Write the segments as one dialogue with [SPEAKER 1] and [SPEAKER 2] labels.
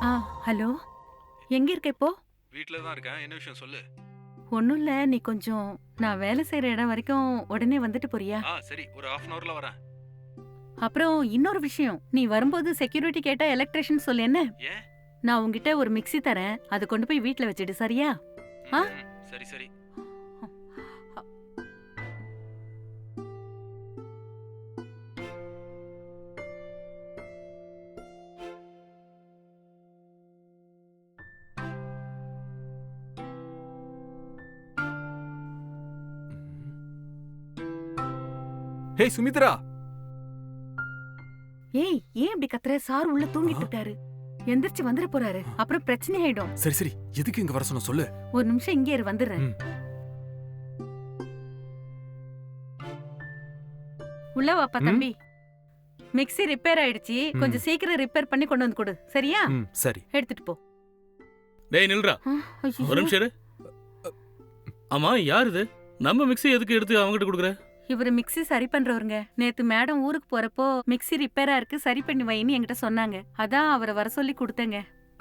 [SPEAKER 1] ஆ hello. எங்க இருக்க இப்போ?
[SPEAKER 2] வீட்ல தான் இருக்கேன். என்ன விஷயம் சொல்லு.
[SPEAKER 1] ஒன்றும் இல்லை, நீ கொஞ்சம் நான் வேலை செய்கிற இடம் வரைக்கும் உடனே வந்துட்டு போறியா?
[SPEAKER 2] சரி, ஒரு ஹாஃப் அன் ஹவர்ல வரேன்.
[SPEAKER 1] அப்புறம் இன்னொரு விஷயம், நீ வரும்போது செக்யூரிட்டி கேட்டா எலக்ட்ரிஷியன் சொல்லு என்ன?
[SPEAKER 2] ஏன்?
[SPEAKER 1] நான் உங்ககிட்ட ஒரு மிக்ஸி தரேன், அதை கொண்டு போய் வீட்டில் வச்சுடு, சரியா? ஆ?
[SPEAKER 2] சரி சரி.
[SPEAKER 3] ஹே சுமித்ரா.
[SPEAKER 1] ஏய், ஏன் இப்படி கத்துற? சார் உள்ள தூங்கிட்டு இருக்காரு, எந்திரிச்சு வந்துட போறாரு, அப்புறம் பிரச்சனை ஆயிடும்.
[SPEAKER 3] சரி சரி, எதுக்கு இங்க வர சொன்ன சொல்லு.
[SPEAKER 1] ஒரு நிமிஷம் இங்கே இரு, வந்துடுறேன். உள்ள வாப்பா தம்பி. மிக்ஸி ரிப்பேர் ஆயிடுச்சு, கொஞ்சம் சீக்கிரம் ரிப்பேர் பண்ணி கொண்டு வந்து கொடு, சரியா?
[SPEAKER 3] சரி.
[SPEAKER 1] எடுத்துட்டு போ.
[SPEAKER 4] டேய் நில்றா, ஒரு நிமிஷம் இரு. ஆமா, யார் இது? நம்ம மிக்ஸி எதுக்கு எடுத்து அவங்ககிட்ட கொடுக்குற?
[SPEAKER 1] இவரு மிக்ஸி சரி பண்றவருங்க. நேத்து மேடம் ஊருக்கு போறப்போ மிக்ஸி ரிப்பேரா இருக்கு, சரி பண்ணி வைன்னு என்கிட்ட சொன்னாங்க. அதான் அவரை வர சொல்லி கொடுத்தேங்க.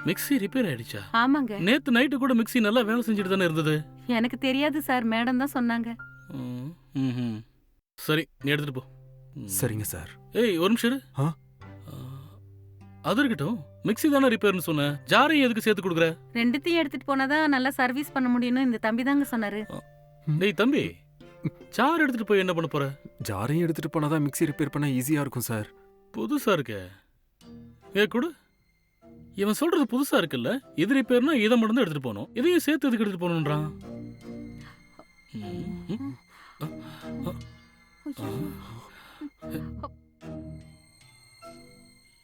[SPEAKER 4] மிக்ஸி ரிப்பேர் ஆயிடுச்சா?
[SPEAKER 1] ஆமாங்க.
[SPEAKER 4] நேத்து நைட்டு கூட மிக்ஸி நல்லா வேலை செஞ்சுட்டு தானே இருந்தது.
[SPEAKER 1] எனக்கு தெரியாது சார், மேடம் தான் சொன்னாங்க.
[SPEAKER 4] சரி, நீ எடுத்துட்டு போ.
[SPEAKER 3] சரிங்க சார்.
[SPEAKER 4] ஏய், ஒரு நிமிஷம் இரு. அது இருக்கட்டும், மிக்ஸி தானே ரிப்பேர்னு சொன்ன, ஜாரையும் எதுக்கு சேர்த்து கொடுக்குற?
[SPEAKER 1] ரெண்டுத்தையும் எடுத்துட்டு போனாதான் நல்லா சர்வீஸ் பண்ண முடியும்னு இந்த தம்பி தாங்க சொன்னாரு.
[SPEAKER 4] டேய் தம்பி, ஜார் எடுத்துட்டு போய் என்ன பண்ண போற?
[SPEAKER 3] ஜாரையும் எடுத்துட்டு போனாதான் மிக்ஸி ரிப்பேர் பண்ண ஈஸியா இருக்கும் சார்.
[SPEAKER 4] புதுசா இருக்க. கூட இவன் சொல்றது புதுசா இருக்குல்ல. இது ரிப்பேர்னா இதை மட்டும் தான் எடுத்துட்டு போகணும், இதையும் சேர்த்து எதுக்கு எடுத்துட்டு போகணுன்றான்?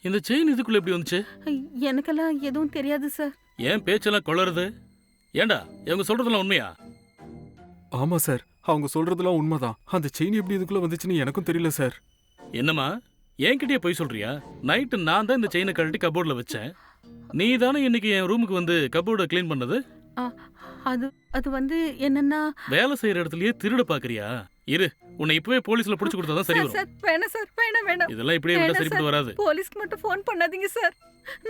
[SPEAKER 4] இந்த செயின் இதுக்குள்ள எப்படி வந்துச்சு?
[SPEAKER 1] எனக்கெல்லாம் எதுவும் தெரியாது சார்.
[SPEAKER 4] ஏன் பேச்செல்லாம் கொளறுது? ஏண்டா, இவங்க சொல்றதெல்லாம் உண்மையா?
[SPEAKER 3] ஆமா சார், அவங்க சொல்றதெல்லாம் உண்மைதான். அந்த செயின் எப்படி இதுக்குள்ள வந்துச்சுன்னு எனக்கும் தெரியல சார்.
[SPEAKER 4] என்னம்மா, என்கிட்டயே போய் சொல்றியா? நைட்டு நான் தான் இந்த செயினை கழட்டி கபோர்ட்ல வச்சேன். நீ தானே இன்னைக்கு என் ரூமுக்கு வந்து கபோர்டை கிளீன் பண்ணது.
[SPEAKER 1] அது அது வந்து என்னன்னா,
[SPEAKER 4] வேலை செய்யற இடத்துலயே திருட பாக்குறியா? இரு, உன்னை இப்பவே போலீஸ்ல புடிச்சு கொடுத்தாதான் சரி வரும்.
[SPEAKER 1] சார் வேணாம் சார், வேணாம்.
[SPEAKER 4] இதெல்லாம் இப்படியே விட்டா சரிப்பட்டு வராது.
[SPEAKER 1] போலீஸ்க்கு மட்டும் ஃபோன் பண்ணாதீங்க சார்.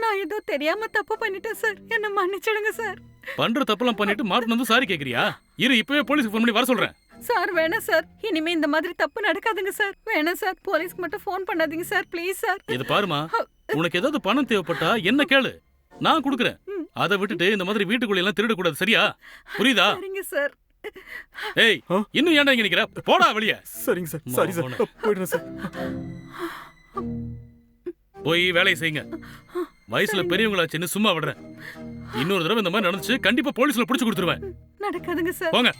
[SPEAKER 1] நான் ஏதோ தெரியாம தப்பு பண்ணிட்டேன் சார், என்ன மன்னிச்சிடுங்க சார்.
[SPEAKER 4] பண்ற தப்பெல்லாம் பண்ணிட்டு மாட்டினது சாரி கேக்குறியா? இரு, இப்பவே போலீஸ்க்கு ஃபோன் பண்ணி வர சொல்றேன்.
[SPEAKER 1] சார் வேணாம் சார், இனிமே இந்த மாதிரி தப்பு நடக்காதுங்க சார். வேணாம் சார், போலீஸ்க்கு மட்டும் ஃபோன் பண்ணாதீங்க சார், ப்ளீஸ் சார்.
[SPEAKER 4] இது பாருமா, உனக்கு ஏதாவது பணம் தேவைப்பட்டா என்ன கேளு, நான் கொடுக்குறேன். அதை விட்டுட்டு இந்த மாதிரி வீட்டுக்குள்ள எல்லாம் திருட கூடாது, சரியா? புரியுதா?
[SPEAKER 1] சரிங்க சார்.
[SPEAKER 4] ஏய், இன்னும் ஏன்டா இங்க நிக்கிற? போடா வெளிய.
[SPEAKER 3] சரிங்க சார், சாரி சார், போயிடுறேன் சார்.
[SPEAKER 4] போய் வேலையை செய்யுங்க. வயசுல பெரியவங்களாச்சுன்னு சும்மா விடுறேன். இன்னொரு தடவை இந்த மாதிரி நடந்துச்சு, கண்டிப்பா போலீஸ்ல புடிச்சு கொடுத்துருவேன்.
[SPEAKER 1] நடக்காதுங்க சார்.
[SPEAKER 4] போங்க.